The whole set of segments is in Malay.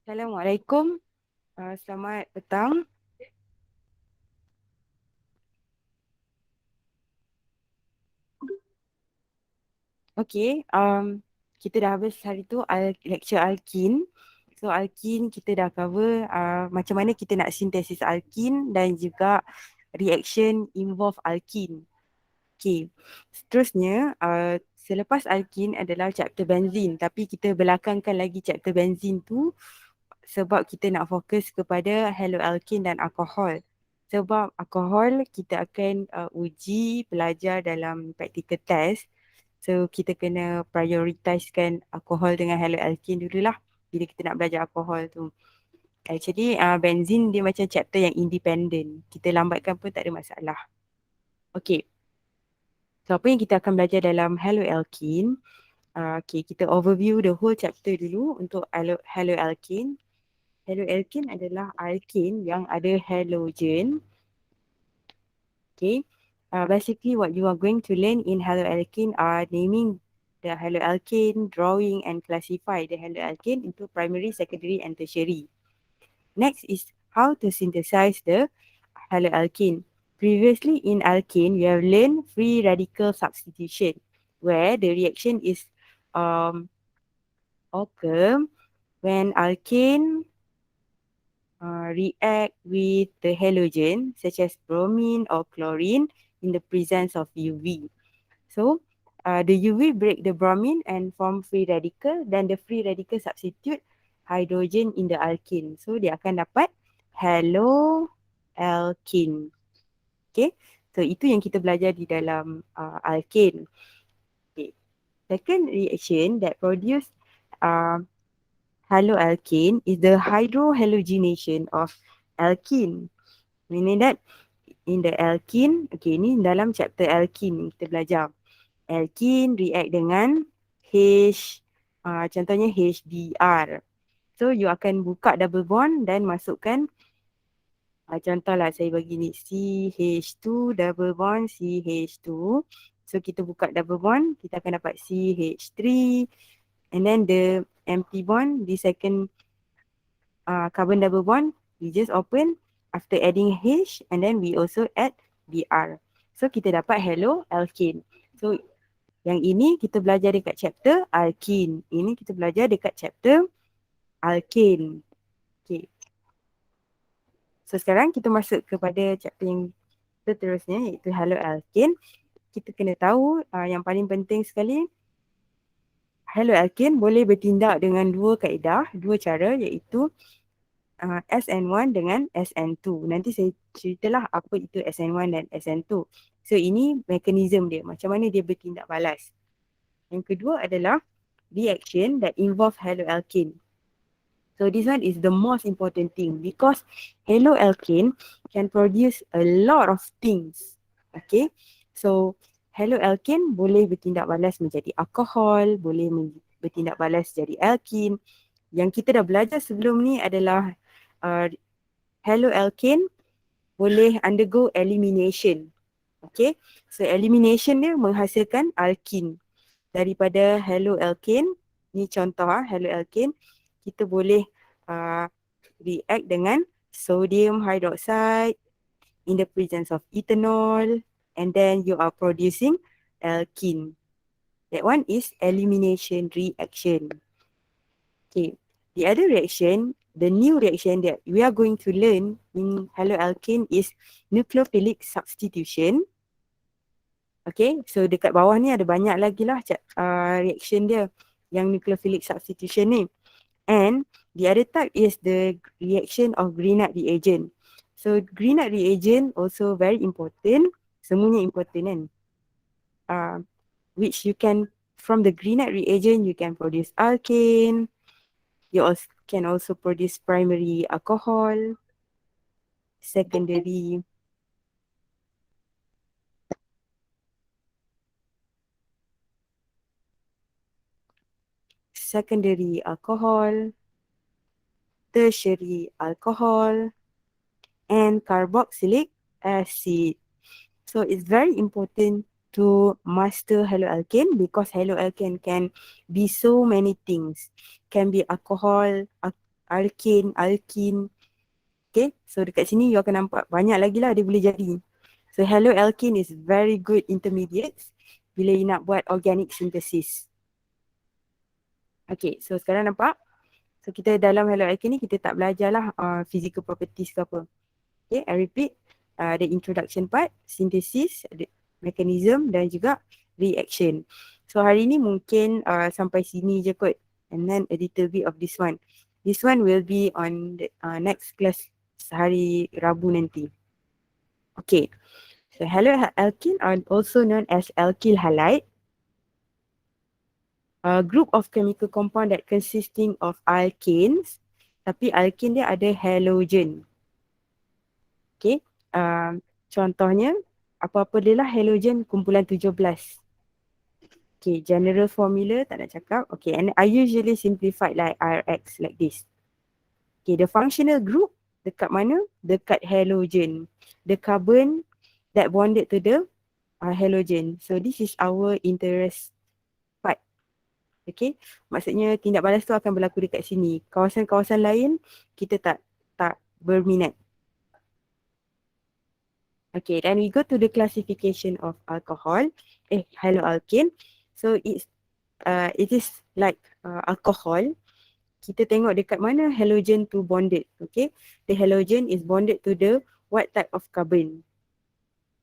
Assalamualaikum. Selamat petang. Okey, kita dah habis hari tu lecture alkene. So alkene kita dah cover macam mana kita nak sintesis alkene dan juga reaction involve alkene. Okey. Seterusnya selepas alkene adalah chapter benzene, tapi kita belakangkan lagi chapter benzene tu sebab kita nak fokus kepada haloalkane dan alkohol. Sebab alkohol kita akan uji pelajar dalam practical test. So kita kena prioritizekan alkohol dengan haloalkane dululah bila kita nak belajar alkohol tu. Actually benzene dia macam chapter yang independent. Kita lambatkan pun tak ada masalah. Okay. So apa yang kita akan belajar dalam haloalkane? Okay, kita overview the whole chapter dulu untuk haloalkane. Haloalkane adalah alkane yang ada halogen. Okay. Basically what you are going to learn in haloalkane are naming the haloalkane, drawing and classify the haloalkane into primary, secondary and tertiary. Next is how to synthesize the haloalkane. Previously in alkane, we have learned free radical substitution where the reaction is occur when alkane react with the halogen such as bromine or chlorine in the presence of UV. So the UV break the bromine and form free radical, then the free radical substitute hydrogen in the alkene. So dia akan dapat haloalkane. Okay, so itu yang kita belajar di dalam alkane. Okay. Second reaction that produce haloalkane is the hydrohalogenation of alkene. Meaning that in the alkene, okay, ni dalam chapter alkene kita belajar. Alkene react dengan H, contohnya HBr. So you akan buka double bond dan masukkan, contohlah saya bagi ni CH2 double bond CH2. So kita buka double bond, kita akan dapat CH3 and then the empty bond di second carbon double bond, we just open after adding H and then we also add Br. So kita dapat haloalkane. So yang ini kita belajar dekat chapter alkene. Ini kita belajar dekat chapter alkane. Okay. So sekarang kita masuk kepada chapter yang seterusnya iaitu haloalkane. Kita kena tahu yang paling penting sekali, haloalkane boleh bertindak dengan dua kaedah, dua cara iaitu SN1 dengan SN2. Nanti saya ceritalah apa itu SN1 dan SN2. So ini mekanisme dia, macam mana dia bertindak balas. Yang kedua adalah reaction that involve haloalkane. So this one is the most important thing because haloalkane can produce a lot of things. Okay, so haloalkane boleh bertindak balas menjadi alkohol, boleh bertindak balas jadi alkene. Yang kita dah belajar sebelum ni adalah haloalkane boleh undergo elimination. Okay, so elimination dia menghasilkan alkene. Daripada haloalkane, ni contoh haloalkane, kita boleh react dengan sodium hydroxide in the presence of ethanol and then you are producing alkene. That one is elimination reaction. Okay, the other reaction, the new reaction that we are going to learn in haloalkane is nucleophilic substitution. Okay, so dekat bawah ni ada banyak lagi lah reaction dia yang nucleophilic substitution ni. And the other type is the reaction of Grignard reagent. So Grignard reagent also very important, semuanya important kan. Which you can, from the Grignard reagent you can produce alkane, you also can also produce primary alcohol, secondary alcohol, tertiary alcohol, and carboxylic acid. So it's very important to master haloalkane because haloalkane can be so many things. Can be alcohol, alkane, alkene. Okay, so dekat sini you akan nampak banyak lagi lah dia boleh jadi. So haloalkane is very good intermediates bila you nak buat organic synthesis. Okay, so sekarang nampak. So kita dalam haloalkane ni kita tak belajar lah physical properties ke apa. Okay, I repeat. The introduction part, synthesis, the mechanism dan juga reaction. So hari ni mungkin sampai sini je kot. And then a little bit of this one. This one will be on the next class hari Rabu nanti. Okay. So haloalkane are also known as alkyl halide. A group of chemical compound that consisting of alkanes. Tapi alkane dia ada halogen. Okay. Contohnya, apa-apa dia lah halogen kumpulan 17. Okay, general formula tak nak cakap. Okay, and I usually simplify like RX like this. Okay, the functional group dekat mana? Dekat halogen. The carbon that bonded to the halogen. So this is our interest part. Okay, maksudnya tindak balas tu akan berlaku dekat sini. Kawasan-kawasan lain kita tak berminat. Okay, then we go to the classification of haloalkane. So it is like alcohol. Kita tengok dekat mana halogen tu bonded. Okay, the halogen is bonded to the what type of carbon?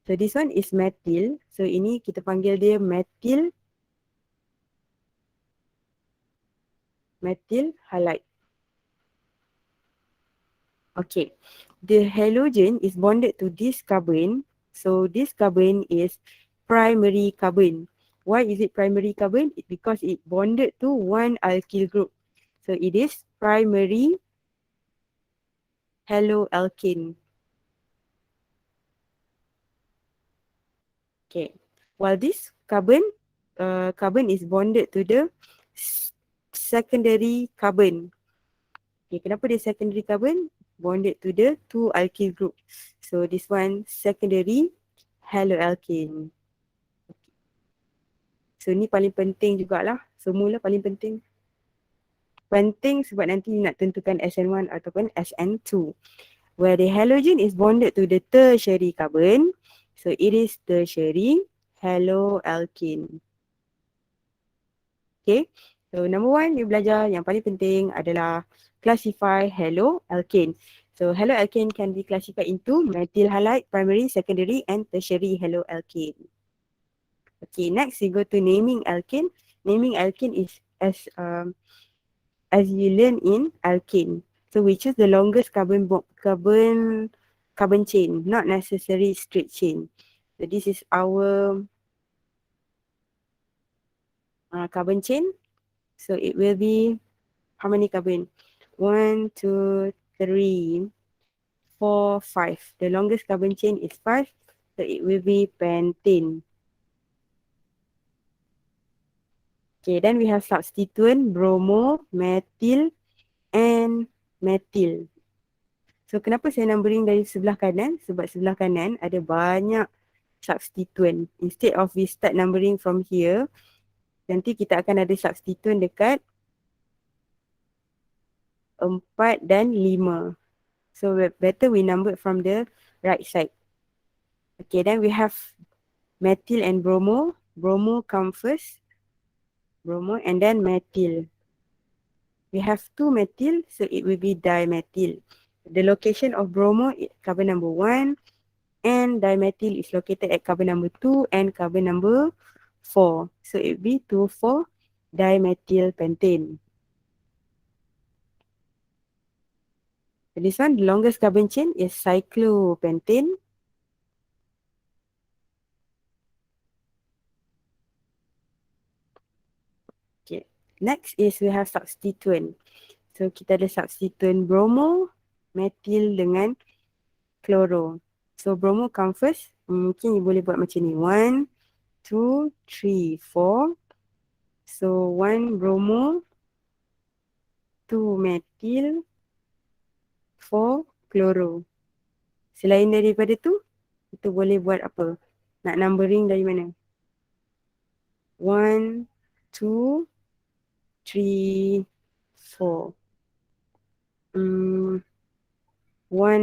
So this one is methyl. So ini kita panggil dia methyl halide. Okay, the halogen is bonded to this carbon. So this carbon is primary carbon. Why is it primary carbon? Because it bonded to one alkyl group. So it is primary haloalkane. Okay, while this carbon is bonded to the secondary carbon. Okay, kenapa dia secondary carbon? Bonded to the two alkyl group. So this one secondary haloalkane. So ni paling penting jugalah. Semula paling penting. Penting sebab nanti nak tentukan SN1 ataupun SN2. Where the halogen is bonded to the tertiary carbon. So it is tertiary haloalkane. Okay. So number one you belajar yang paling penting adalah classify haloalkane. So haloalkane can be classified into methyl halide, primary, secondary and tertiary haloalkane. Okay, next we go to naming alkane. Naming alkane is as you learn in alkane. So we choose the longest carbon chain, not necessarily straight chain. So this is our carbon chain. So it will be how many carbon? 1, 2, 3, 4, 5. The longest carbon chain is 5. So it will be pentane. Okay, then we have substituent bromo, methyl and methyl. So kenapa saya numbering dari sebelah kanan? Sebab sebelah kanan ada banyak substituent. Instead of we start numbering from here, nanti kita akan ada substituent dekat 4 dan 5. So better we number from the right side. Okay, then we have methyl and bromo. Bromo come first. Bromo and then methyl. We have 2 methyl, so it will be dimethyl. The location of bromo is carbon number 1 and dimethyl is located at carbon number 2 and carbon number 4. So it will be 2,4 dimethyl pentane. So this one, the longest carbon chain is cyclopentane. Okay, next is we have substituent. So kita ada substituent bromo, methyl dengan chloro. So bromo come first. Mungkin you boleh buat macam ni. 1, 2, 3, 4. So 1 bromo, 2 methyl, 4 chloro. Selain daripada tu, kita boleh buat apa? Nak numbering dari mana? 1, 2, 3, 4. 1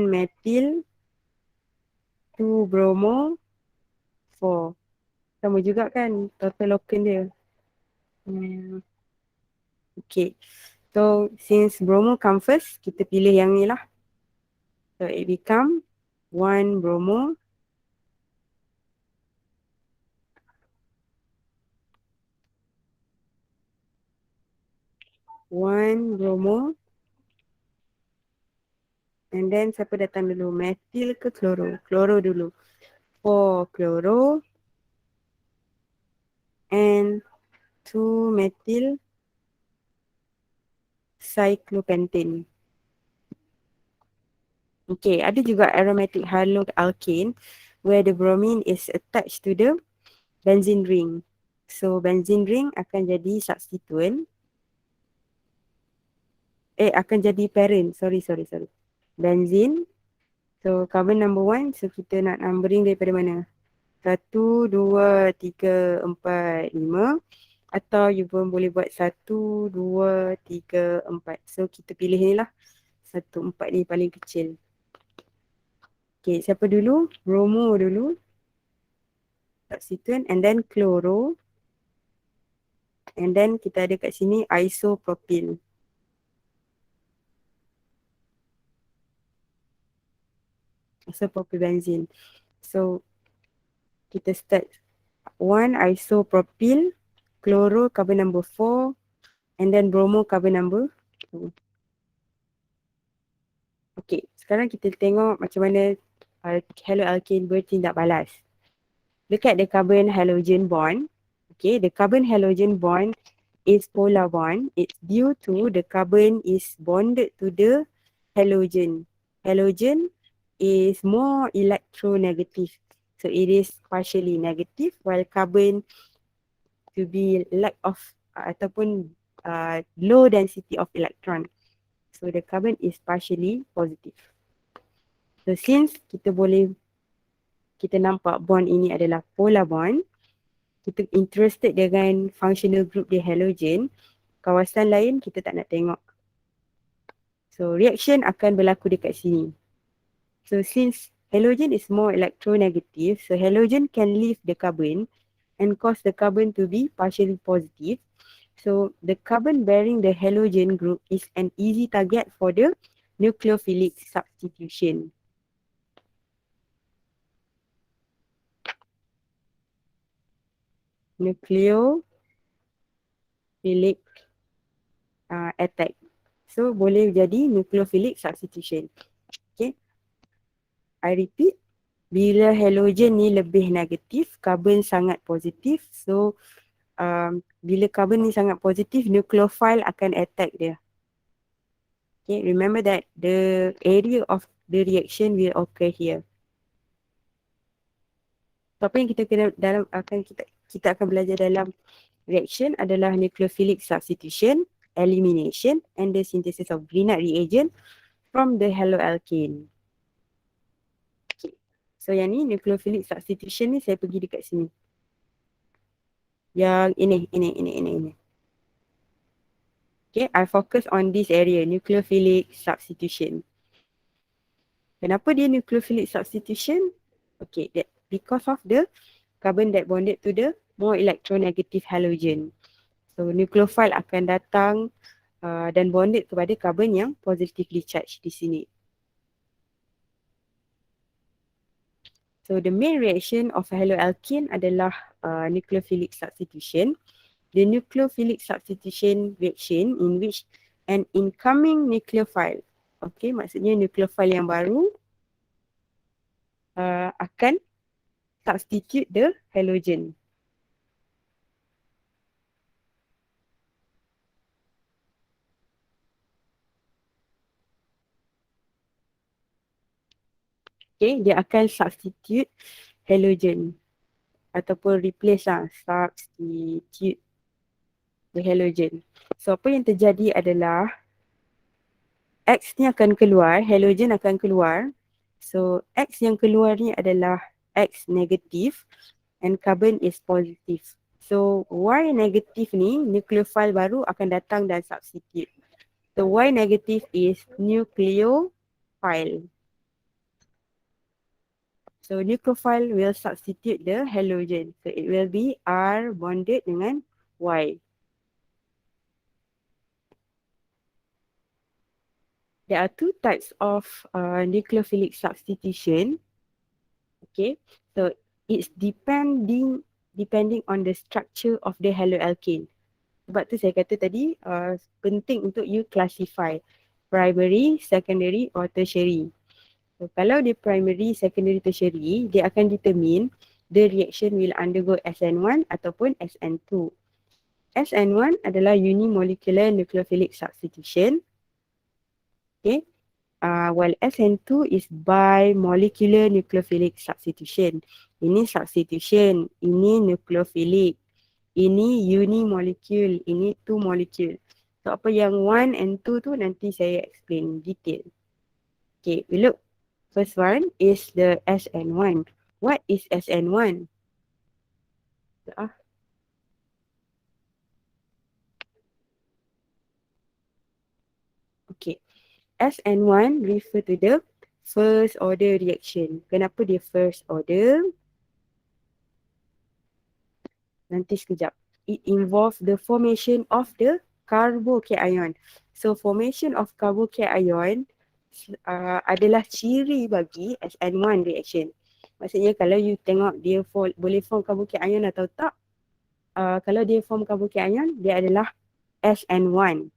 methyl, 2 bromo, 4. Sama juga kan total alkane dia. Okay. So since bromo come first, kita pilih yang ni lah. So it become 1 bromo, 1 bromo, and then siapa datang dulu? Methyl ke kloro? Kloro dulu. 4 kloro and 2 methyl cyclopentane. Okay, ada juga aromatic haloalkane where the bromine is attached to the benzene ring. So benzene ring akan jadi substituent. Akan jadi parent. Sorry. Benzene. So carbon number 1. So kita nak numbering daripada mana? 1, 2, 3, 4, 5. Atau you pun boleh buat 1, 2, 3, 4. So kita pilih ni lah. 1, 4 ni paling kecil. Okay, siapa dulu? Bromo dulu. Substituent. And then chloro. And then kita ada kat sini isopropyl. Isopropylbenzene. So kita start 1 isopropyl, chloro carbon number 4, and then bromo carbon number 2. Okay, sekarang kita tengok macam mana haloalkane bertindak balas. Look at the carbon halogen bond. Okay, the carbon halogen bond is polar bond. It's due to the carbon is bonded to the halogen. Halogen is more electronegative. So it is partially negative while carbon to be lack of ataupun low density of electron. So the carbon is partially positive. So since kita nampak bond ini adalah polar bond, kita interested dengan functional group di halogen, kawasan lain kita tak nak tengok. So reaction akan berlaku dekat sini. So since halogen is more electronegative, so halogen can leave the carbon and cause the carbon to be partially positive. So the carbon bearing the halogen group is an easy target for the nucleophilic substitution. Nucleophilic attack. So boleh jadi nucleophilic substitution. Okay. I repeat. Bila halogen ni lebih negatif, carbon sangat positif. So bila carbon ni sangat positif, nucleophile akan attack dia. Okay, remember that the area of the reaction will occur here. So apa yang kita kena kita akan belajar dalam reaction adalah nucleophilic substitution, elimination and the synthesis of Grignard reagent from the haloalkane. Okay. So yang ni nucleophilic substitution ni saya pergi dekat sini. Yang ini. Okay, I focus on this area, nucleophilic substitution. Kenapa dia nucleophilic substitution? Okay, because of the carbon that bonded to the more electronegative halogen. So nucleophile akan datang dan bonded kepada carbon yang positively charged di sini. So the main reaction of haloalkane adalah nucleophilic substitution. The nucleophilic substitution reaction in which an incoming nucleophile, okay, maksudnya nucleophile yang baru akan substitute the halogen. Okay, dia akan substitute halogen ataupun replace substitute the halogen. So apa yang terjadi adalah X ni akan keluar, halogen akan keluar. So X yang keluar ni adalah X negative and carbon is positive. So Y negative ni nucleophile baru akan datang dan substitute. So Y negative is nucleophile. So nucleophile will substitute the halogen. So it will be R bonded dengan Y. There are two types of nucleophilic substitution. Okay, so it's depending on the structure of the haloalkane. Sebab tu saya kata tadi penting untuk you classify primary, secondary or tertiary. So kalau dia primary, secondary, tertiary, dia akan determine the reaction will undergo SN1 ataupun SN2. SN1 adalah unimolecular nucleophilic substitution. Okay. While SN2 is bimolecular nucleophilic substitution. Ini substitution, ini nucleophilic, ini unimolecule, ini two molecule. So apa yang 1 and 2 tu nanti saya explain detail. Okay, we look. First one is the SN1. What is SN1? Okay, SN1 refer to the first order reaction. Kenapa dia first order? Nanti sekejap. It involves the formation of the carbocation. So formation of carbocation adalah ciri bagi SN1 reaction. Maksudnya kalau you tengok dia boleh form carbocation atau tak, kalau dia form carbocation, dia adalah SN1.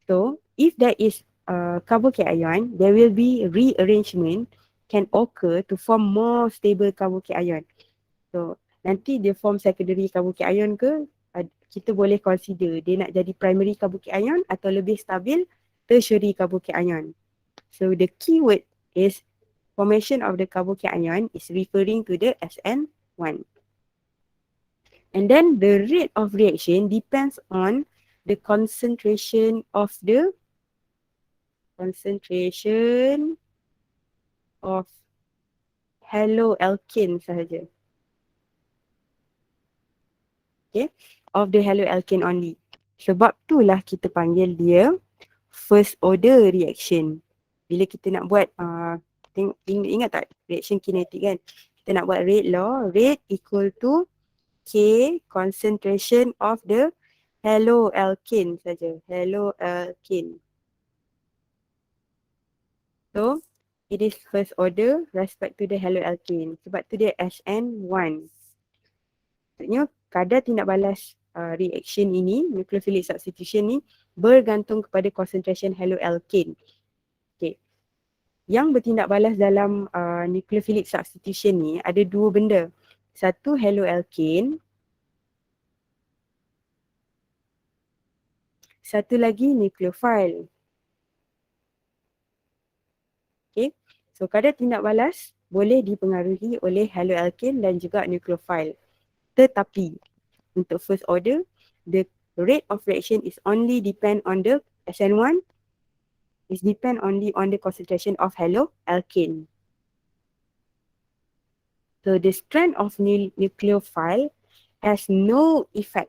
So if there is carbocation, there will be rearrangement can occur to form more stable carbocation. So nanti dia form secondary carbocation ke, kita boleh consider dia nak jadi primary carbocation atau lebih stabil tertiary carbocation. So the keyword is formation of the carbocation is referring to the SN1. And then the rate of reaction depends on the concentration of haloalkane sahaja. Okay, of the haloalkane only. Sebab itulah kita panggil dia first order reaction. Bila kita nak buat, ingat tak reaction kinetic kan? Kita nak buat rate law, rate equal to K concentration of the haloalkane saja. Haloalkane. So, it is first order respect to the haloalkane. Sebab tu dia SN1. Maksudnya, kadar tindak balas reaction ini, nucleophilic substitution ni, bergantung kepada concentration haloalkane. Okay. Yang bertindak balas dalam nucleophilic substitution ni ada dua benda. Satu haloalkane, satu lagi nucleophile. Okay. So kadar tindak balas boleh dipengaruhi oleh haloalkane dan juga nucleophile. Tetapi untuk first order, the rate of reaction is only depend on the SN1, is depend only on the concentration of haloalkane. So the strength of nucleophile has no effect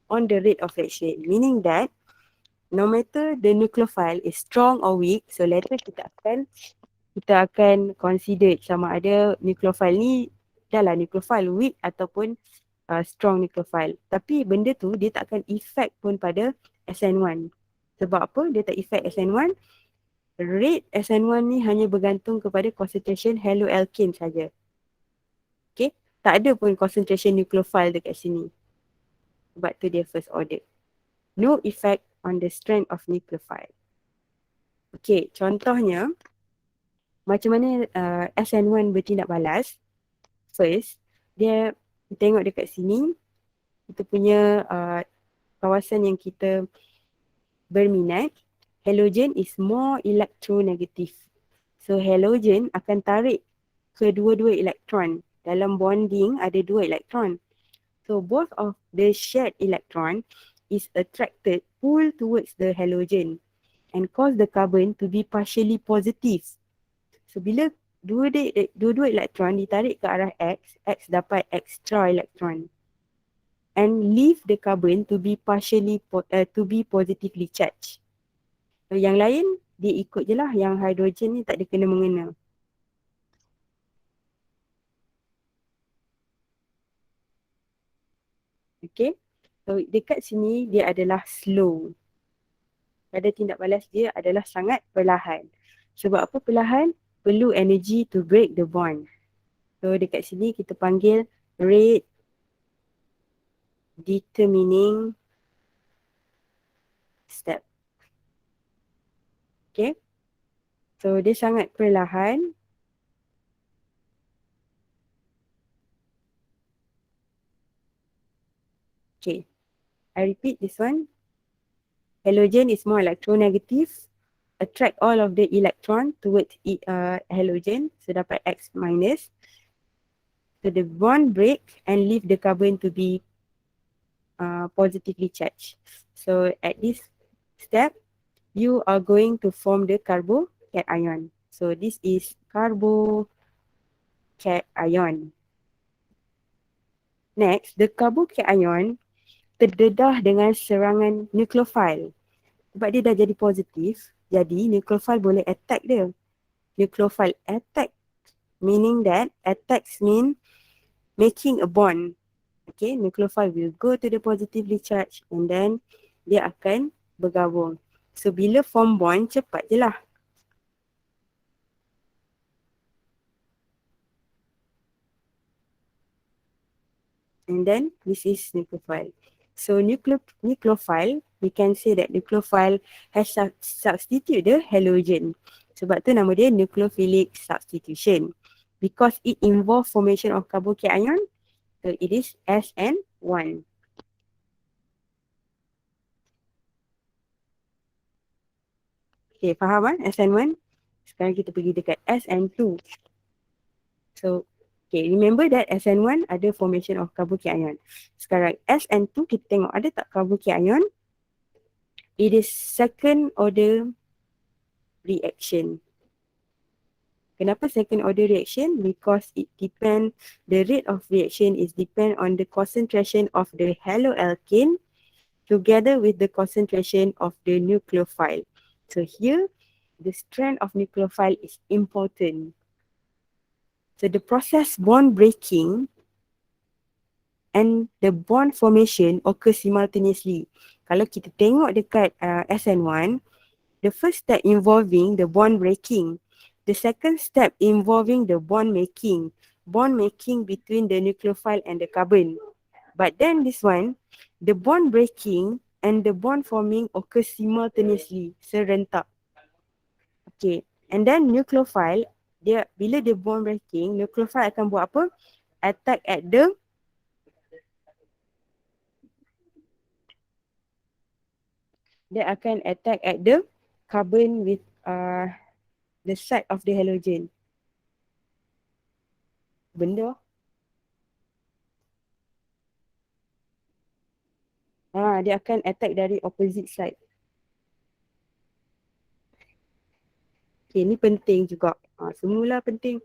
on the rate of reaction, meaning that no matter the nucleophile is strong or weak, so later kita akan consider sama ada nucleophile ni adalah nucleophile weak ataupun strong nucleophile. Tapi benda tu dia tak akan effect pun pada SN1. Sebab apa? Dia tak effect SN1. Rate SN1 ni hanya bergantung kepada concentration haloalkane saja. Okay? Tak ada pun concentration nucleophile dekat sini. Sebab tu dia first order. No effect on the strength of nucleophile. Okay, contohnya macam mana SN1 bertindak balas. First, dia tengok dekat sini, kita punya kawasan yang kita berminat, halogen is more electronegative. So halogen akan tarik kedua-dua elektron. Dalam bonding ada dua elektron. So both of the shared electron is attracted, pull towards the halogen and cause the carbon to be partially positive. So bila dua-dua elektron ditarik ke arah X, X dapat extra elektron. and leave the carbon to be positively charged. So yang lain dia ikut je lah, yang hidrogen ni tak ada kena mengena. Okay, so dekat sini dia adalah slow. Pada tindak balas dia adalah sangat perlahan. Sebab apa perlahan? Perlu energy to break the bond. So dekat sini kita panggil rate determining step. Okay, so dia sangat perlahan. Okay, I repeat this one. Halogen is more electronegative. Attract all of the electron towards halogen. So dapat X minus. So the bond break and leave the carbon to be positively charged. So at this step, you are going to form the carbocation. So this is carbocation. Next, the carbocation terdedah dengan serangan nucleophile. Sebab dia dah jadi positif, jadi nucleophile boleh attack dia. Nucleophile attack, meaning that attacks mean making a bond. Okay, nucleophile will go to the positively charged and then dia akan bergabung. So bila form bond, cepat je lah. And then this is nucleophile. So nucleophile, we can say that nucleophile has substitute the halogen. Sebab tu nama dia nucleophilic substitution. Because it involve formation of carbocation, so it is SN1. Okay, faham SN1? Sekarang kita pergi dekat SN2. So, okay, remember that SN1 ada formation of carbocation. Sekarang SN2 kita tengok ada tak carbocation? It is second order reaction. Kenapa second order reaction? Because it depend, the rate of reaction is depend on the concentration of the haloalkane together with the concentration of the nucleophile. So here, the strength of nucleophile is important. So the process bond breaking and the bond formation occur simultaneously. Kalau kita tengok dekat SN1, the first step involving the bond breaking. The second step involving the bond making between the nucleophile and the carbon. But then this one, the bond breaking and the bond forming occur simultaneously, serentak. Okay, and then nucleophile, bila dia bond breaking, nucleophile akan buat apa? Attack at the carbon with the side of the halogen. Benda. Dia akan attack dari opposite side. Okay, ni penting juga. Semula penting.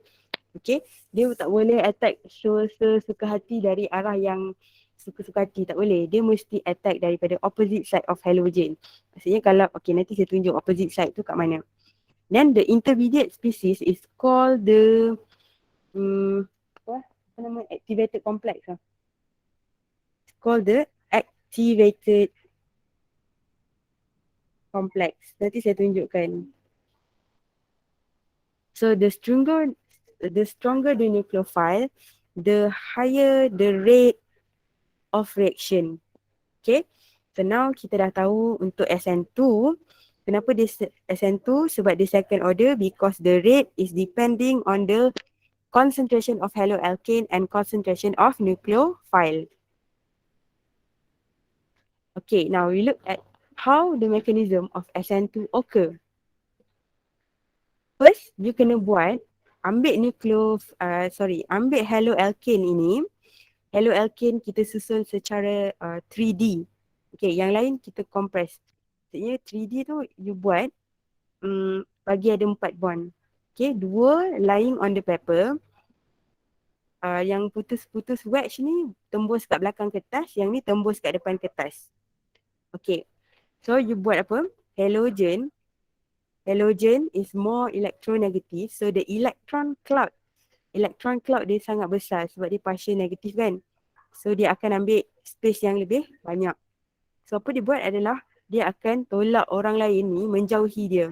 Okay, dia tak boleh attack suka hati dari arah yang suka-suka hati. Tak boleh. Dia mesti attack daripada opposite side of halogen. Maksudnya kalau, okay, nanti saya tunjuk opposite side tu kat mana. Then the intermediate species is called the apa nama, activated complex lah. It's called the activated complex. Nanti saya tunjukkan. So the stronger the nucleophile, the higher the rate of reaction. Okay. So now kita dah tahu untuk SN2. Kenapa dia SN2? Sebab dia second order, because the rate is depending on the concentration of haloalkane and concentration of nucleophile. Okay, now we look at how the mechanism of SN2 occur. First, you kena buat, ambil haloalkane ini. Haloalkane kita susun secara 3D. Okay, yang lain kita compress. Maksudnya 3D tu you buat bagi ada 4 bond. Okay, 2 lying on the paper. yang putus-putus wedge ni tembus kat belakang kertas, yang ni tembus kat depan kertas. Okay, so you buat apa? Halogen is more electronegative, so the electron cloud dia sangat besar sebab dia partial negatif kan. So dia akan ambil space yang lebih banyak. So apa dia buat adalah dia akan tolak orang lain ni menjauhi dia.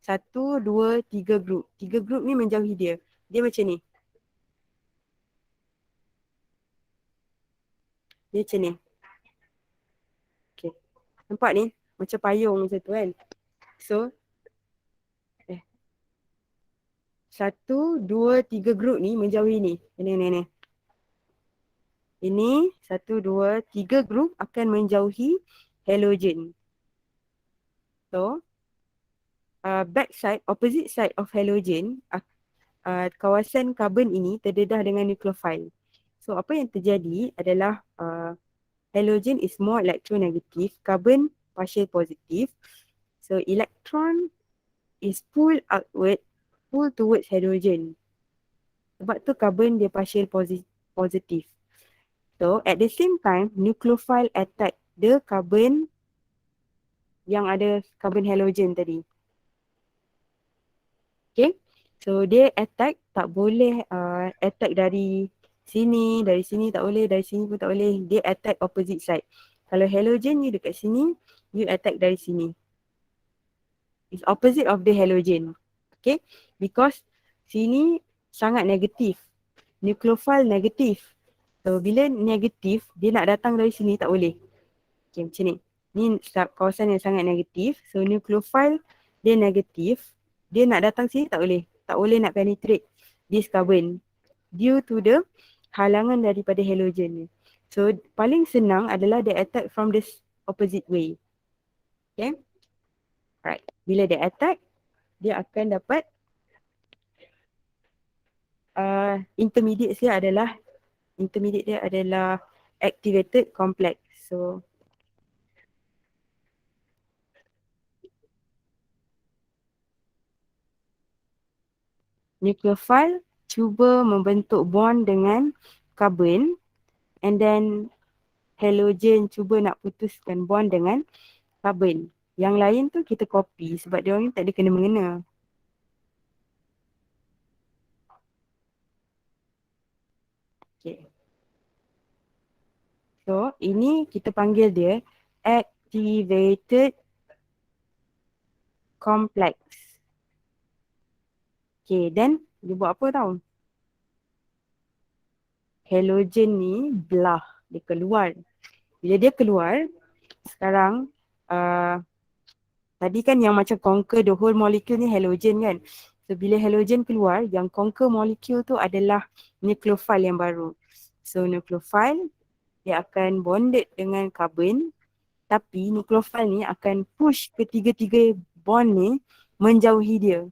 1, 2, 3 group. 3 group ni menjauhi dia. Dia macam ni. Dia macam ni. Okay. Nampak ni? Macam payung macam tu kan. So 1, 2, 3 group ni menjauhi ni. Ni. Ini 1, 2, 3 group akan menjauhi halogen. So opposite side of halogen, kawasan karbon ini terdedah dengan nucleophile. So apa yang terjadi adalah halogen is more electronegative, carbon partial positive. So electron is pulled towards halogen. Sebab tu carbon dia partial positive. So at the same time, nucleophile attack the carbon yang ada carbon halogen tadi. Okay, so dia attack, tak boleh attack dari sini tak boleh, dari sini pun tak boleh. Dia attack opposite side. Kalau halogen you dekat sini, you attack dari sini. It's opposite of the halogen. Okay, because sini sangat negatif. Nucleophile negatif. So bila negatif, dia nak datang dari sini tak boleh. Okay, macam ni. Ni kawasan yang sangat negatif. So nucleophile dia negatif. Dia nak datang sini tak boleh. Tak boleh nak penetrate this carbon. Due to the halangan daripada halogen ni. So paling senang adalah dia attack from the opposite way. Okay. Alright. Bila dia attack, dia akan dapat intermediate dia adalah activated complex. So nucleophile cuba membentuk bond dengan carbon, and then halogen cuba nak putuskan bond dengan carbon. Yang lain tu kita copy sebab dia orang ni tak ada kena-mengena. Okay. So ini kita panggil dia activated complex. Okay, then dia buat apa tau? Halogen ni belah, dia keluar. Bila dia keluar, sekarang tadi kan yang macam conquer the whole molecule ni halogen kan. So bila halogen keluar, yang conquer molecule tu adalah nucleophile yang baru. So nucleophile dia akan bonded dengan carbon, tapi nucleophile ni akan push ketiga-tiga bond ni menjauhi dia.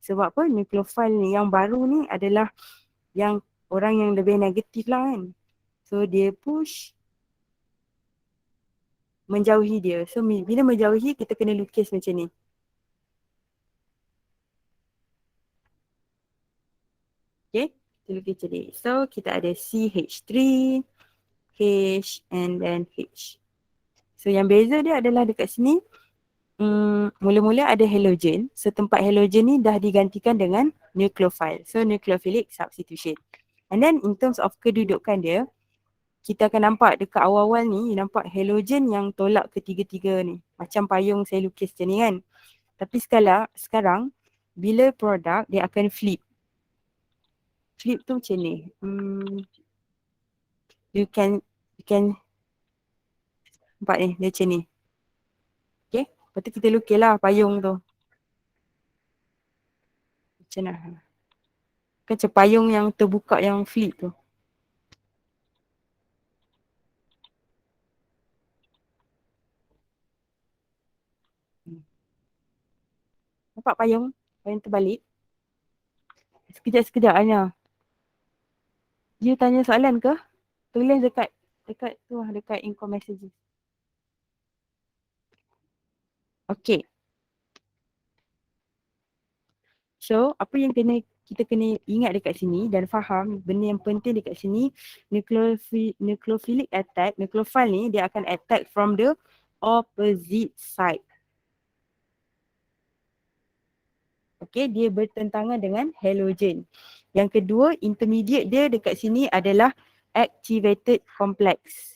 Sebab apa? Nucleophile ni yang baru ni adalah yang orang yang lebih negatif lah kan. So dia push menjauhi dia. So bila menjauhi, kita kena lukis macam ni. Okay, kita lukis macam ni. So kita ada CH3, H and then H. So yang beza dia adalah dekat sini, mula-mula ada halogen. So tempat halogen ni dah digantikan dengan nucleophile. So nucleophilic substitution. And then in terms of kedudukan dia, kita akan nampak dekat awal-awal ni, nampak halogen yang tolak ketiga-tiga ni. Macam payung saya lukis macam ni kan. Tapi sekarang bila produk dia akan flip. Flip tu macam ni. You can nampak ni, dia macam ni. Okay, lepas tu kita lukis lah payung tu. Macam mana? Kan macam payung yang terbuka yang flip tu. Nampak payung? Payung terbalik. Sekejap hanya. You tanya soalan ke? Tulis dekat tu lah, dekat info messages. Okay. So, apa yang kena kita kena ingat dekat sini dan faham benda yang penting dekat sini, nucleophilic attack, nucleophile ni dia akan attack from the opposite side. Okay, dia bertentangan dengan halogen. Yang kedua, intermediate dia dekat sini adalah activated complex.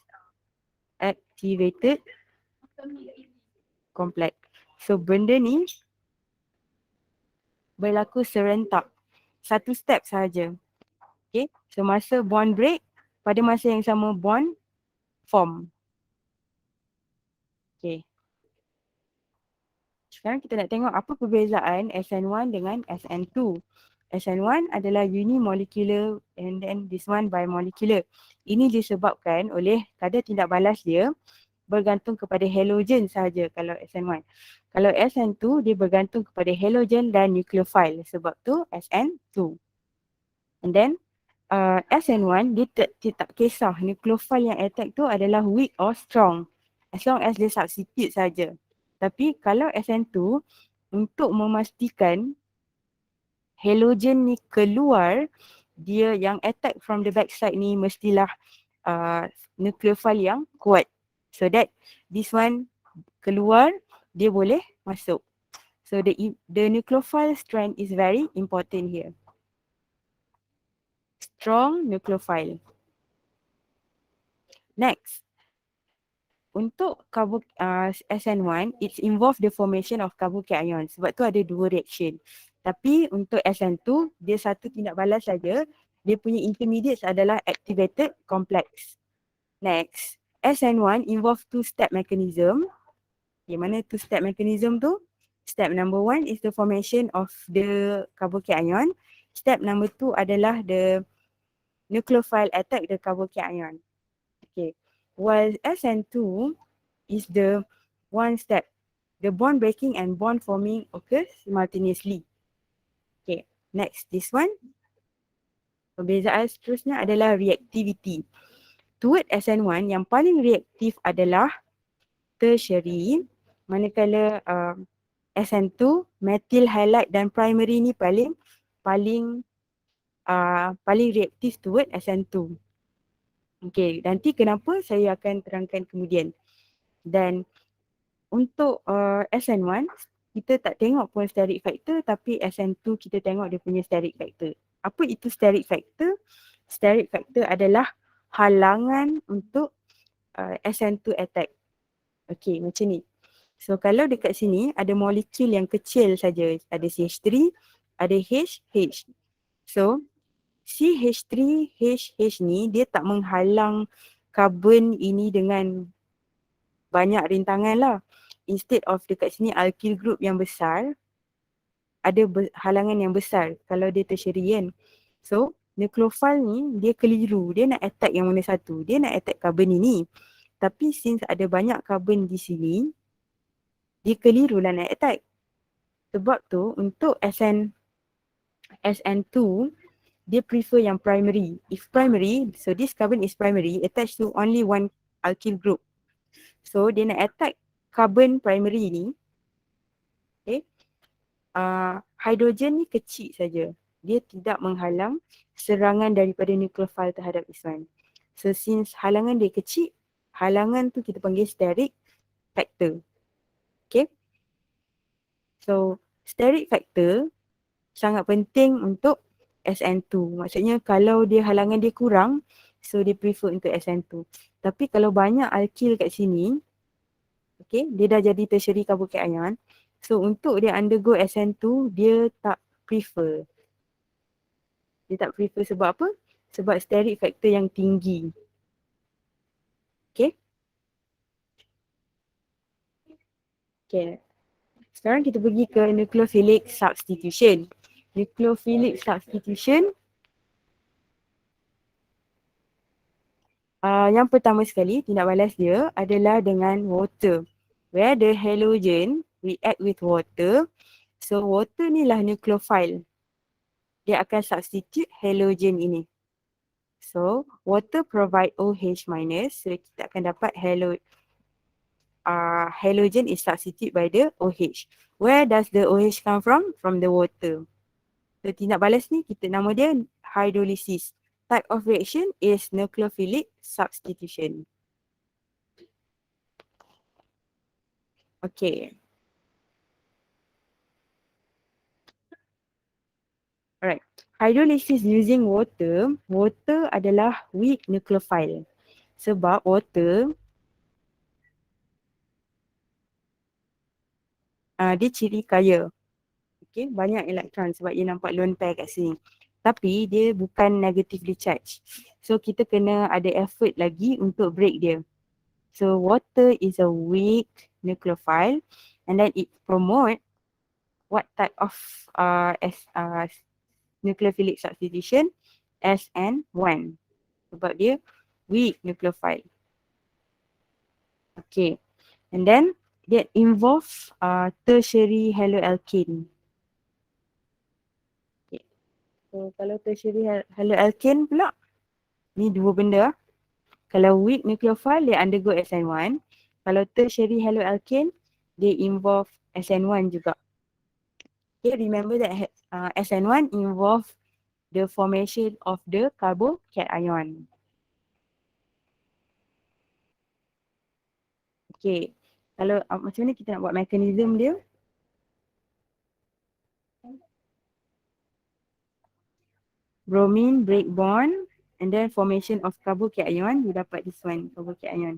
Activated complex. So benda ni berlaku serentak. Satu step sahaja. Okay, so masa bond break, pada masa yang sama bond form. Okay. Sekarang kita nak tengok apa perbezaan SN1 dengan SN2. SN1 adalah unimolecular and then this one bimolecular. Ini disebabkan oleh kadar tindak balas dia bergantung kepada halogen sahaja kalau SN1. Kalau SN2 dia bergantung kepada halogen dan nucleophile, sebab tu SN2. And then SN1 dia tak kisah nucleophile yang attack tu adalah weak or strong, as long as dia substitute saja. Tapi kalau SN2 untuk memastikan halogen ni keluar, dia yang attack from the backside ni mestilah nucleophile yang kuat. So that this one keluar, dia boleh masuk. So the nucleophile strength is very important here. Strong nucleophile. Next, untuk SN1, it's involve the formation of carbocation. Sebab tu ada dua reaction. Tapi untuk SN2, dia satu tindak balas saja. Dia punya intermediates adalah activated complex. Next, SN1 involve two-step mechanism. Okay, mana two-step mechanism tu? Step number 1 is the formation of the carbocation. Step number 2 adalah the nucleophile attack the carbocation. Okay. While SN2 is the one step, the bond breaking and bond forming occurs simultaneously. Okay, next this one. Perbezaan seterusnya adalah reactivity. Toward SN1 yang paling reaktif adalah tertiary, manakala SN2 methyl halide dan primary ni paling reaktif toward SN2. Okay, nanti kenapa saya akan terangkan kemudian. Dan untuk SN1, kita tak tengok pun steric factor, tapi SN2 kita tengok dia punya steric factor. Apa itu steric factor? Steric factor adalah halangan untuk SN2 attack. Okay, macam ni. So kalau dekat sini ada molekul yang kecil saja, ada CH3, ada H. So CH3, ni dia tak menghalang karbon ini dengan banyak rintangan lah. Instead of dekat sini alkyl group yang besar, ada halangan yang besar kalau dia tertiary kan. So nucleophile ni dia keliru, dia nak attack yang mana satu, dia nak attack karbon ini. Tapi since ada banyak karbon di sini, dia keliru lah nak attack. Sebab tu untuk SN2, dia prefer yang primary. If primary, so this carbon is primary, attached to only one alkyl group. So dia nak attack carbon primary ni. Okay. Hidrogen ni kecil saja. Dia tidak menghalang serangan daripada nucleophile terhadap this one. So since halangan dia kecil, halangan tu kita panggil steric factor. Okay. So steric factor sangat penting untuk SN2. Maksudnya kalau dia halangan dia kurang, so dia prefer untuk SN2. Tapi kalau banyak alkyl kat sini, okay, dia dah jadi tertiary carbocation. So untuk dia undergo SN2, dia tak prefer. Dia tak prefer sebab apa? Sebab steric factor yang tinggi. Okay. Okay. Sekarang kita pergi ke nucleophilic substitution. Nucleophilic substitution. Yang pertama sekali, tindak balas dia adalah dengan water. Where the halogen react with water. So water ni lah nucleophile. Dia akan substitute halogen ini. So water provide OH minus. So kita akan dapat halogen is substituted by the OH. Where does the OH come from? From the water. So tindak balas ni kita nama dia hydrolysis. Type of reaction is nucleophilic substitution. Okay. Alright. Hydrolysis using water. Water adalah weak nucleophile. Sebab water dia ciri kaya. Okay, banyak elektron sebab dia nampak lone pair kat sini. Tapi dia bukan negatively charged. So kita kena ada effort lagi untuk break dia. So water is a weak nucleophile and then it promote what type of nucleophilic substitution? SN1. Sebab dia weak nucleophile. Okay. And then that involve tertiary haloalkane. Okay. So kalau tertiary haloalkane pula, ni dua benda. Kalau weak nucleophile, dia undergo SN1. Kalau tertiary haloalkane, they involve SN1 juga. Okay, remember that SN1 involve the formation of the carbocation. Okay, kalau macam mana kita nak buat mekanism dia? Bromine break bond and then formation of carbocation, you dapat this one, carbocation.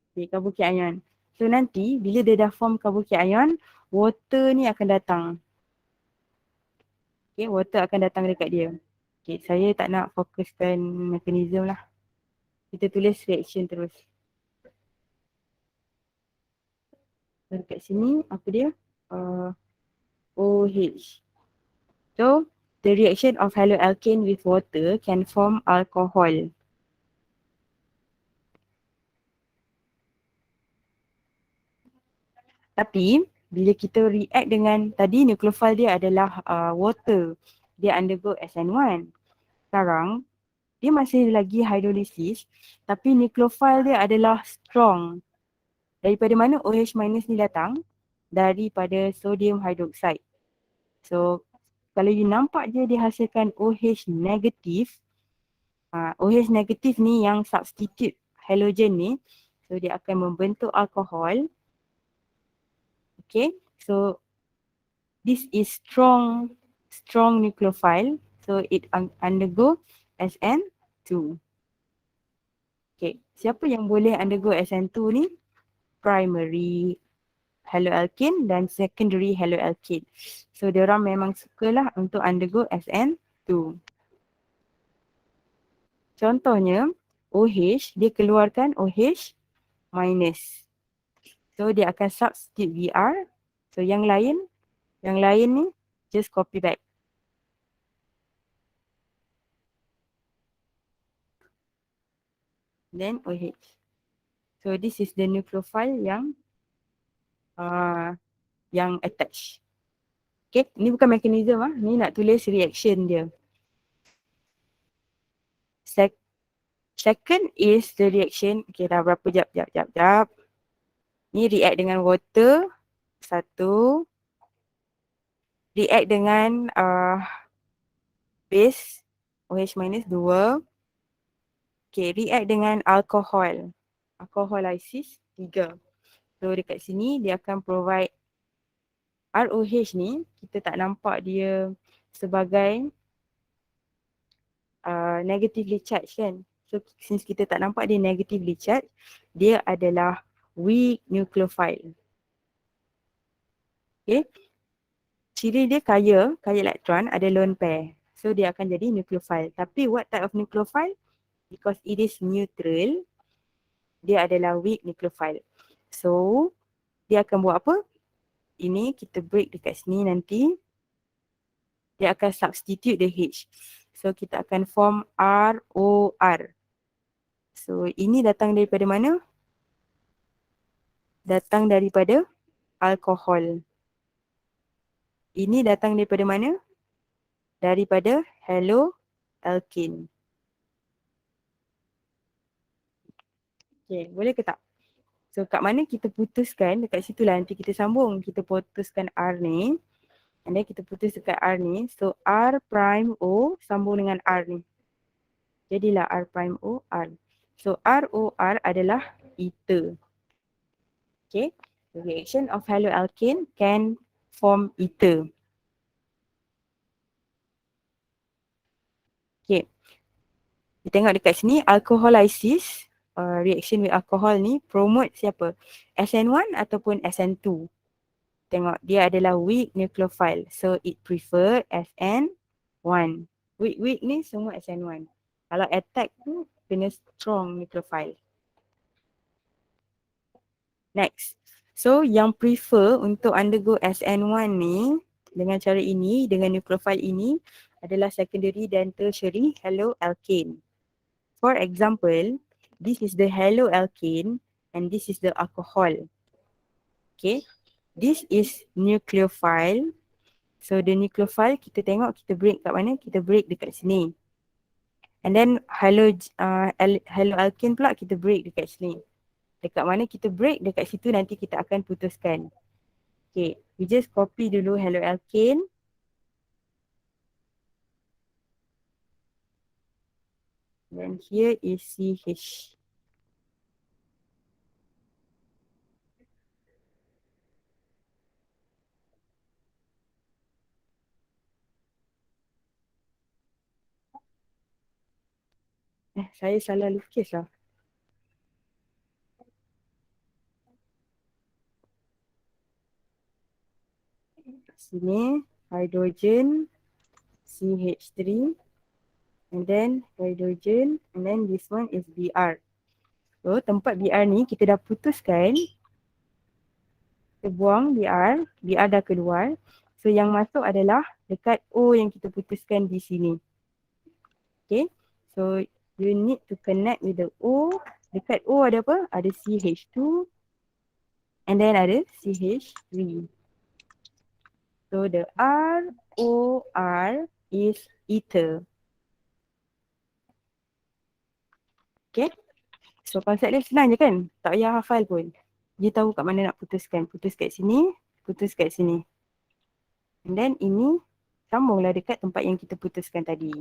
Okay, carbocation. So nanti bila dia dah form carbocation, water ni akan datang. Okay, water akan datang dekat dia. Okay, saya tak nak fokuskan mekanism lah. Kita tulis reaction terus. So, dekat sini apa dia? OH. So the reaction of haloalkane with water can form alcohol. Tapi bila kita react dengan tadi nucleophile dia adalah water, dia undergo SN1. Sekarang dia masih lagi hydrolysis tapi nucleophile dia adalah strong. Daripada mana OH minus ni datang? Daripada sodium hydroxide. So kalau you nampak dia dihasilkan OH negatif, OH negatif ni yang substitute halogen ni, so dia akan membentuk alkohol. Okay, so this is strong nucleophile, so it undergo SN2. Okay, siapa yang boleh undergo SN2 ni? Primary haloalkane dan secondary haloalkane. So diorang memang sukalah untuk undergo SN2. Contohnya OH, dia keluarkan OH minus. So dia akan substitute Br. So yang lain ni just copy back. Then OH. So this is the nucleophile yang attach. Okay, ni bukan mekanism ni nak tulis reaction dia. Second is the reaction. Okay, dah berapa jap. Ni react dengan water, 1. React dengan base, OH minus, 2. Okay, react dengan alcohol, alcoholysis, 3. So dekat sini dia akan provide ROH ni, kita tak nampak dia sebagai negatively charged kan. So since kita tak nampak dia negatively charged, dia adalah weak nucleophile. Okay. Ciri dia kaya elektron, ada lone pair. So dia akan jadi nucleophile. Tapi what type of nucleophile? Because it is neutral, dia adalah weak nucleophile. So dia akan buat apa? Ini kita break dekat sini nanti. Dia akan substitute the H. So kita akan form ROR. So ini datang daripada mana? Datang daripada alkohol. Ini datang daripada mana? Daripada haloalkane. Okay, boleh ke tak? So kat mana kita putuskan, dekat situ lah nanti kita sambung. Kita putuskan R ni. And then kita putus dekat R ni. So R prime O sambung dengan R ni. Jadilah R prime O R. So ROR adalah ether. Okay. The reaction of haloalkane can form ether. Okay. Kita tengok dekat sini alcoholysis. Reaction with alcohol ni promote siapa? SN1 ataupun SN2. Tengok dia adalah weak nucleophile. So it prefer SN1. Weak ni semua SN1. Kalau attack tu kena strong nucleophile. Next. So yang prefer untuk undergo SN1 ni dengan cara ini, dengan nucleophile ini adalah secondary dan tertiary haloalkane. For example, this is the haloalkane and this is the alcohol. Okay. This is nucleophile. So the nucleophile kita tengok kita break kat mana? Kita break dekat sini. And then haloalkane pula kita break dekat sini. Dekat mana kita break, dekat situ nanti kita akan putuskan. Okay, we just copy dulu haloalkane. Then here is CH. Saya salah lukis lah. Sini hydrogen CH3 and then hydrogen and then this one is Br. So tempat Br ni kita dah putuskan. Kita buang Br, Br dah keluar. So yang masuk adalah dekat O yang kita putuskan di sini. Okay, so you need to connect with the O. Dekat O ada apa? Ada CH2 and then ada CH3. So the ROR is ether. Okay. So konsep dia senang je kan? Tak payah hafal pun. Dia tahu kat mana nak putuskan. Putus kat sini, putus kat sini. And then ini sambunglah dekat tempat yang kita putuskan tadi.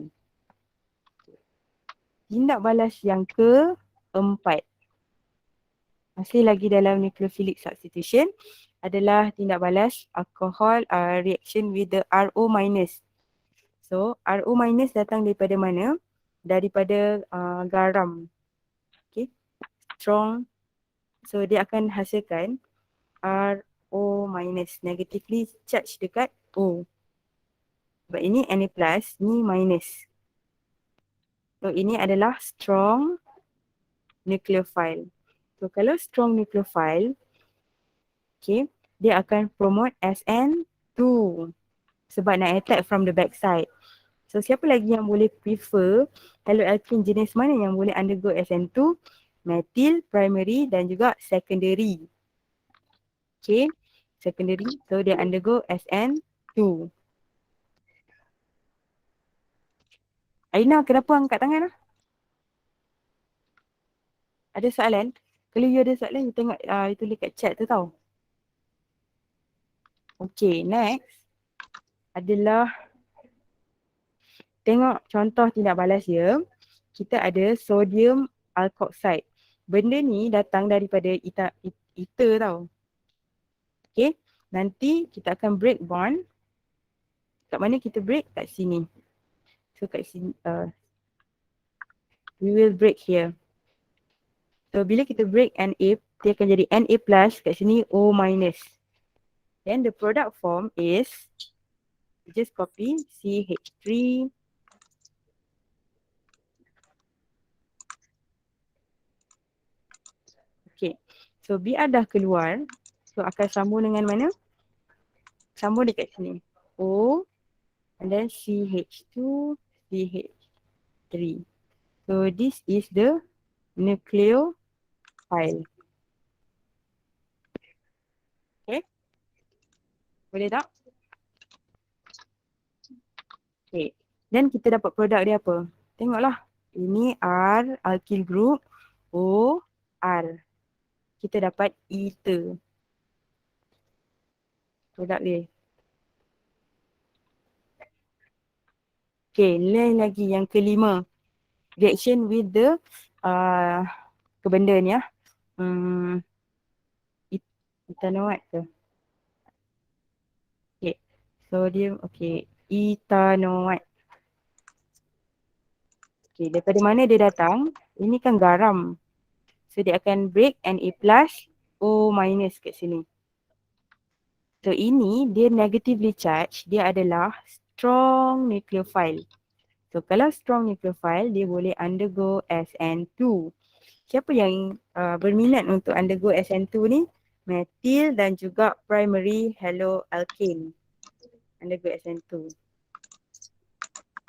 Tindak balas yang keempat. Masih lagi dalam nucleophilic substitution adalah tindak balas alcohol reaction with the RO minus. So RO minus datang daripada mana? Daripada garam. Okay. Strong. So dia akan hasilkan RO minus, negatively charge dekat O. Sebab ini Na plus, ni minus. So ini adalah strong nucleophile. So kalau strong nucleophile, okay, dia akan promote SN2 sebab nak attack from the back side. So siapa lagi yang boleh prefer haloalkane jenis mana yang boleh undergo SN2? Methyl, primary dan juga secondary. Okay, secondary. So dia undergo SN2. Aina, kenapa angkat tangan lah? Ada soalan? Kalau you ada soalan, you tengok you tulis kat chat tu tau. Okay, next adalah tengok contoh tindak balas dia. Kita ada sodium alkoxide. Benda ni datang daripada ether tau. Okay, nanti kita akan break bond. Kat mana kita break? Kat sini. So kat sini, we will break here. So bila kita break Na, dia akan jadi Na plus, kat sini O minus. Then the product form is, just copy CH3. Okay, so Br dah keluar. So akan sambung dengan mana? Sambung dekat sini. O and then CH2, CH3. So this is the nucleophile. Okay. Boleh tak? Okay. Then kita dapat produk dia apa? Tengoklah. Ini R, alkyl group, O, R. kita dapat ether. Produk dia. Okay, lain lagi yang kelima. Reaction with the kebenda ni ethanoate ke? Okay, sodium, okay, ethanoate. Okay, daripada mana dia datang? Ini kan garam. So dia akan break Na plus O minus kat sini. So ini dia negatively charged, dia adalah strong nucleophile. So kalau strong nucleophile, dia boleh undergo SN2. Siapa yang berminat untuk undergo SN2 ni? Methyl dan juga primary haloalkane. Undergo SN2.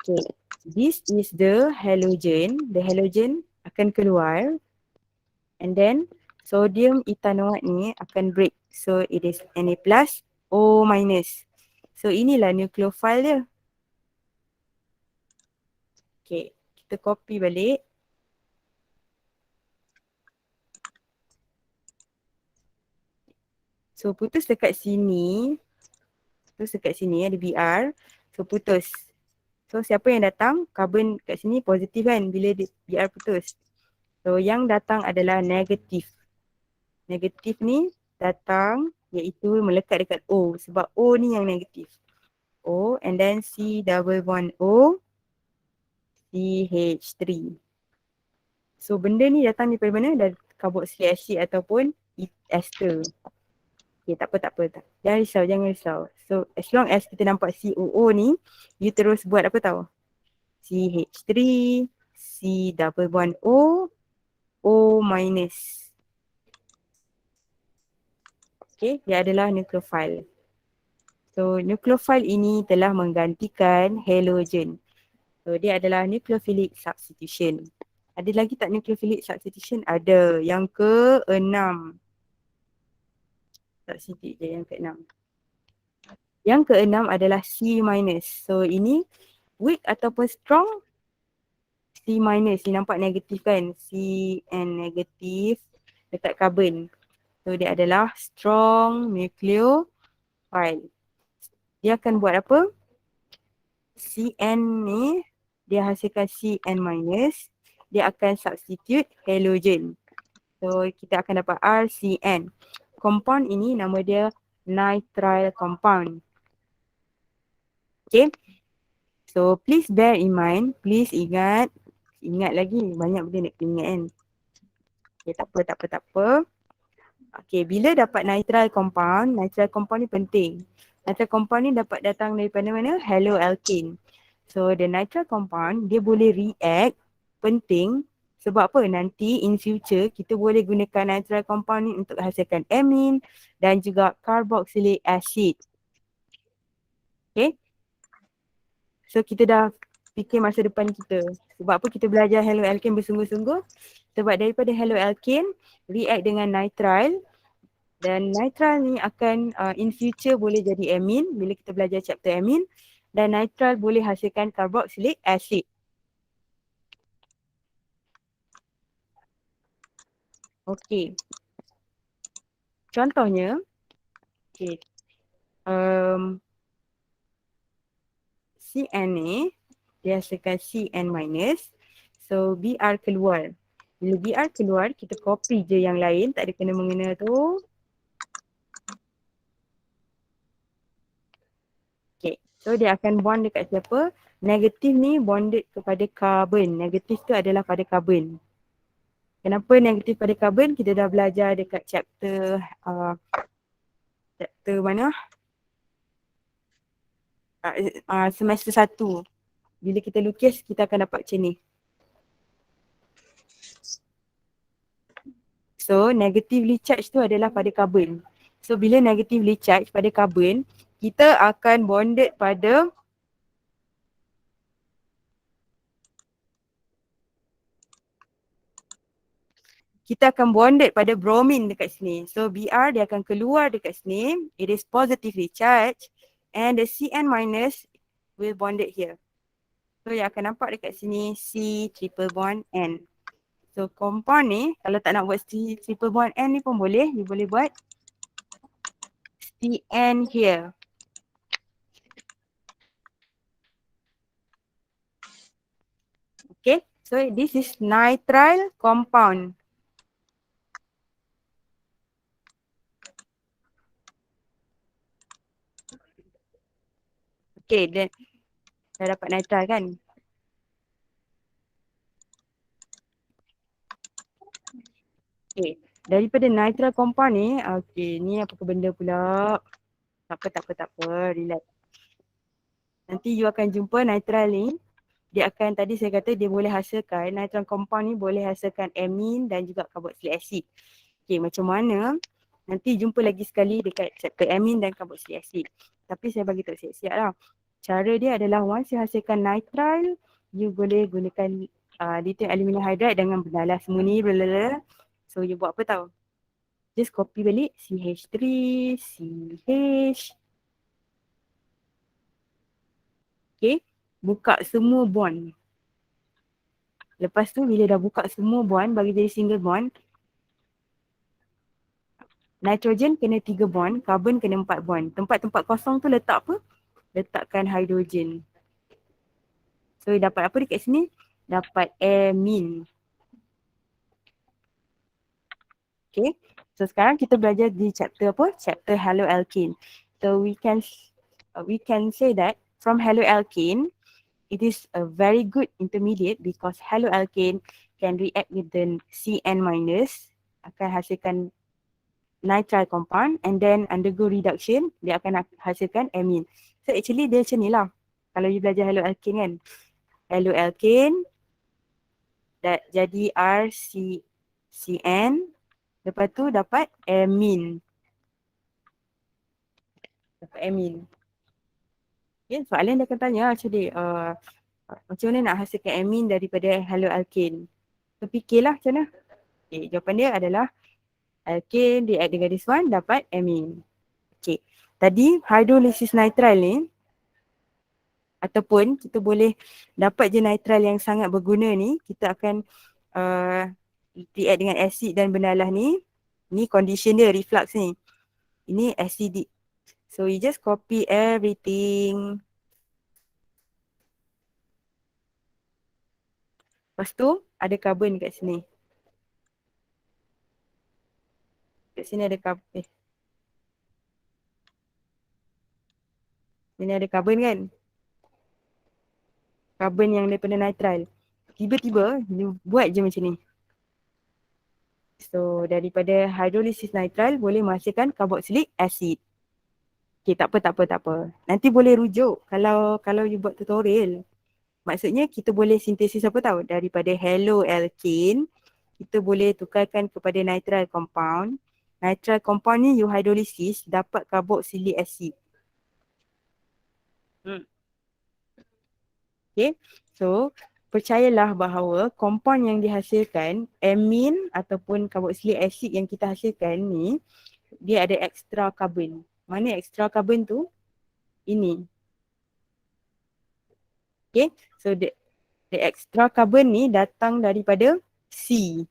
Okay, this is the halogen. The halogen akan keluar. And then sodium ethanoate ni akan break. So it is Na plus O minus. So inilah nucleophile dia. Okay, kita copy balik. So putus dekat sini. Putus dekat sini ada BR. So putus. So siapa yang datang? Carbon kat sini positif kan bila BR putus. So yang datang adalah negatif. Negatif ni datang iaitu melekat dekat O sebab O ni yang negatif. O and then C double bond O CH3. So benda ni datang daripada mana? Dari carboxylic acid ataupun ester. Okay, tak apa. Jangan risau. So as long as kita nampak COO ni, you terus buat apa tahu? CH3, C double bond O, O minus. Okay, dia adalah nucleophile. So nucleophile ini telah menggantikan halogen. So dia adalah nucleophilic substitution. Ada lagi tak nucleophilic substitution? Ada. Yang ke-6. Tak sikit je yang ke-6. Yang ke-6 adalah C minus. So ini weak ataupun strong? C minus. Ni nampak negatif kan? CN negatif dekat carbon. So dia adalah strong nucleophile. Dia akan buat apa? CN ni dia hasilkan CN minus. Dia akan substitute halogen. So kita akan dapat RCN. Compound ini nama dia nitrile compound. Okay. So please bear in mind, please ingat lagi banyak benda nak ingat kan. Okay, tak apa. Okay, bila dapat nitrile compound ni penting. Nitrile compound ni dapat datang daripada mana? Haloalkane. So the nitrile compound dia boleh react, penting. Sebab apa? Nanti in future kita boleh gunakan nitrile compound ni untuk hasilkan amine dan juga carboxylic acid. Okay. So kita dah fikir masa depan kita. Sebab apa kita belajar haloalkane bersungguh-sungguh? Sebab daripada haloalkane react dengan nitrile dan nitrile ni akan in future boleh jadi amine bila kita belajar chapter amine dan nitrile boleh hasilkan carboxylic acid. Okey. Contohnya, okay. CN ni dia hasilkan CN minus. So BR keluar. Bila BR keluar, kita copy je yang lain, tak ada kena-mengena tu. Okay, so dia akan bond dekat siapa? Negatif ni bonded kepada carbon. Negatif tu adalah pada carbon. Kenapa negatif pada carbon? Kita dah belajar dekat chapter mana? Semester 1. Bila kita lukis, kita akan dapat macam ni. So negatively charged tu adalah pada carbon. So bila negatively charged pada carbon, kita akan bonded pada bromine dekat sini. So Br dia akan keluar dekat sini. It is positively charged and the Cn minus will bonded here. So yang akan nampak dekat sini C triple bond N. So compound ni kalau tak nak buat triple bond N ni pun boleh. You boleh buat CN here. Okay, so this is nitrile compound. Okay, then dah dapat nitrile kan? Okay, daripada nitrile compound ni, okay, ni apa ke benda pula? Tak apa, relax. Nanti you akan jumpa nitrile ni. Dia akan, tadi saya kata dia boleh hasilkan, nitrile compound ni boleh hasilkan amine dan juga carboxylic acid. Okay, macam mana? Nanti jumpa lagi sekali dekat chapter amine dan carboxylic acid. Tapi saya bagi tahu siap-siap lah. Cara dia adalah once you hasilkan nitrile, you boleh gunakan lithium aluminium hydride dengan benalah semua ni. So you buat apa tahu? Just copy balik CH3, CH. Okay, buka semua bond. Lepas tu bila dah buka semua bond bagi jadi single bond, nitrogen kena 3 bond, carbon kena 4 bond. Tempat-tempat kosong tu letak apa? Letakkan hidrogen. So dapat apa dekat sini? Dapat amine. Okay, so sekarang kita belajar di chapter apa? Chapter haloalkane. So we can say that from haloalkane, it is a very good intermediate because haloalkane can react with the CN minus, akan hasilkan nitrile compound, and then undergo reduction, dia akan hasilkan amine. So actually dia macam ni lah. Kalau you belajar haloalkane kan. Haloalkane jadi RCN, lepas tu dapat amine. Okay, soalan dia akan tanya macam dia, macam mana nak hasilkan amine daripada haloalkane. So fikirlah macam mana. Okay, jawapan dia adalah alkane react dengan this one dapat amine. Okay, tadi hydrolysis nitrile ni, ataupun kita boleh dapat je nitrile yang sangat berguna ni, kita akan react dengan acid dan benalah ni. Ni condition dia, reflux ni. Ini acidic. So you just copy everything. Lepas tu ada carbon kat sini. Kat sini ada carbon. Sini ada carbon kan? Carbon yang daripada nitrile. Tiba-tiba you buat je macam ni. So daripada hydrolysis nitrile boleh menghasilkan carboxylic acid. Okay, tak apa. Nanti boleh rujuk kalau you buat tutorial. Maksudnya kita boleh sintesis apa tahu? Daripada haloalkane, kita boleh tukarkan kepada nitrile compound. Nitrile compound ni you hydrolysis dapat carboxylic acid. Okay, so percayalah bahawa compound yang dihasilkan, amine ataupun carboxylic acid yang kita hasilkan ni, dia ada extra carbon. Mana extra carbon tu? Ini. Okay, so the extra carbon ni datang daripada C,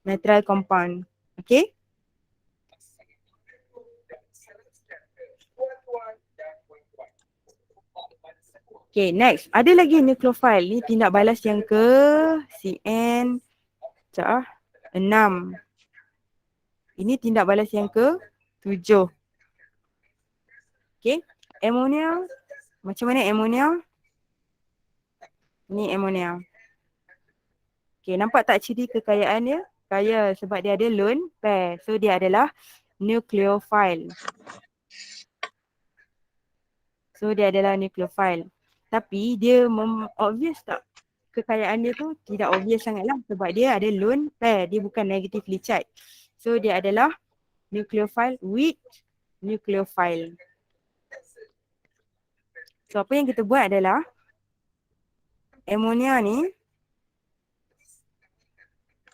nitrile compound. Okay. Okay, next. Ada lagi nucleophile. Ni tindak balas yang ke CN 6. Ini tindak balas yang ke 7. Okay. Ammonia. Macam mana ammonia? Ni ammonia. Okay, nampak tak ciri kekayaan dia? Kaya sebab dia ada lone pair. So dia adalah nucleophile. Tapi dia obvious tak? Kekayaan dia tu tidak obvious sangatlah sebab dia ada lone pair. Dia bukan negatively charged. So dia adalah nucleophile with nucleophile. So apa yang kita buat adalah ammonia ni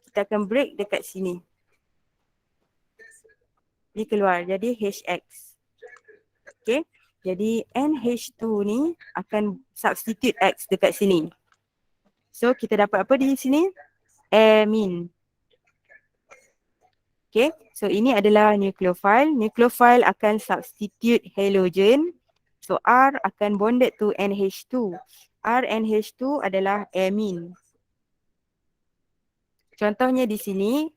kita akan break dekat sini. Dia keluar jadi HX. Okay. Jadi NH2 ni akan substitute X dekat sini. So kita dapat apa di sini? amine. Okay, so ini adalah nucleophile. Nucleophile akan substitute halogen. So R akan bonded to NH2. RNH2 adalah amine. Contohnya di sini,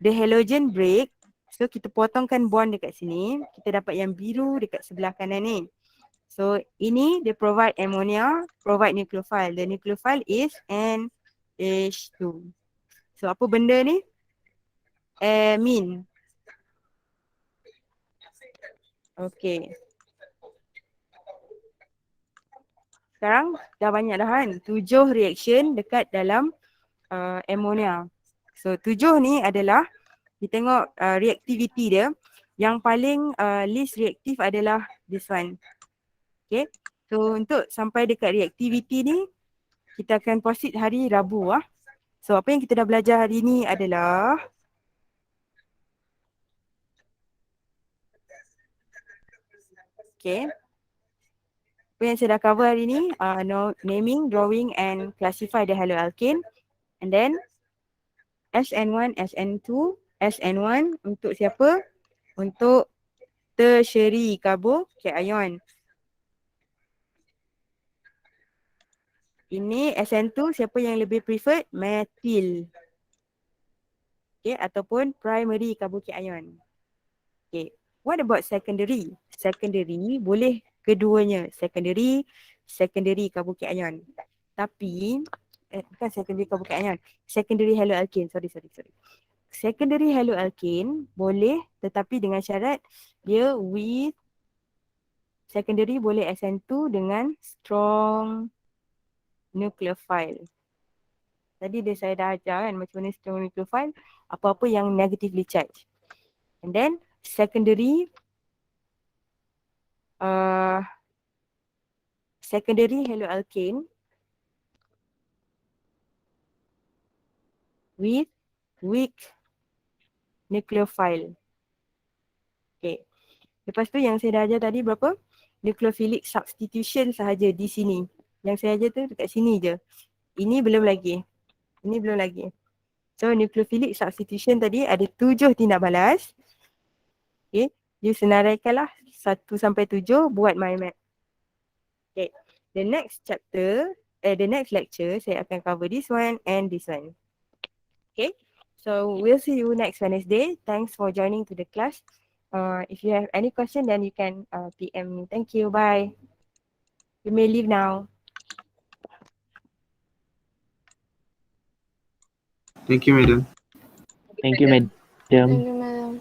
the halogen break. So kita potongkan bond dekat sini. Kita dapat yang biru dekat sebelah kanan ni. So ini dia provide ammonia, provide nucleophile. The nucleophile is NH2. So apa benda ni? Amine. Okay. Sekarang dah banyak dah kan. 7 reaction dekat dalam ammonia. So 7 ni adalah kita tengok reactivity dia. Yang paling least reaktif adalah this one. Okay. So untuk sampai dekat reactivity ni kita akan proceed hari Rabu lah. So apa yang kita dah belajar hari ni adalah okay. Apa yang saya dah cover hari ni, naming, drawing and classify the haloalkane. And then SN1, SN2, SN1 untuk siapa? Untuk tertiary carbocation. Ini SN2 siapa yang lebih preferred? Methyl. Okay, ataupun primary carbocation. Okay, what about secondary? Secondary boleh keduanya. Secondary carbocation. Tapi, bukan secondary carbocation. Secondary haloalkane. Sorry. Secondary haloalkane boleh tetapi dengan syarat dia with secondary boleh SN2 dengan strong nucleophile. Tadi saya dah ajar kan macam mana strong nucleophile, apa-apa yang negatively charged. And then secondary haloalkane with weak nucleophile. Okay. Lepas tu yang saya dah ajar tadi berapa? Nucleophilic substitution sahaja di sini. Yang saya ajar tu dekat sini je. Ini belum lagi. So nucleophilic substitution tadi ada 7 tindak balas. Okay. You senaraikanlah 1 sampai 7 buat mind map. Okay. The next lecture saya akan cover this one and this one. Okay. So we'll see you next Wednesday. Thanks for joining to the class. If you have any question, then you can PM me. Thank you. Bye. You may leave now. Thank you, madam. Thank you, madam. Thank you, madam.